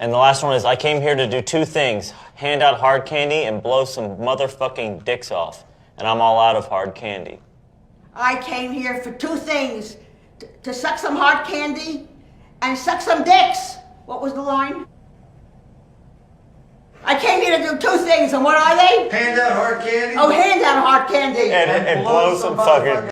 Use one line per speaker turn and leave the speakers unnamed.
And the last one is, I came here to do two things. Hand out hard candy and blow some motherfucking dicks off. And I'm all out of hard candy.
I came here for two things. To suck some hard candy and suck some dicks. What was the line? I came here to do two things, and what are they?
Hand out hard candy.
Oh, hand out hard candy.
And blow some fucking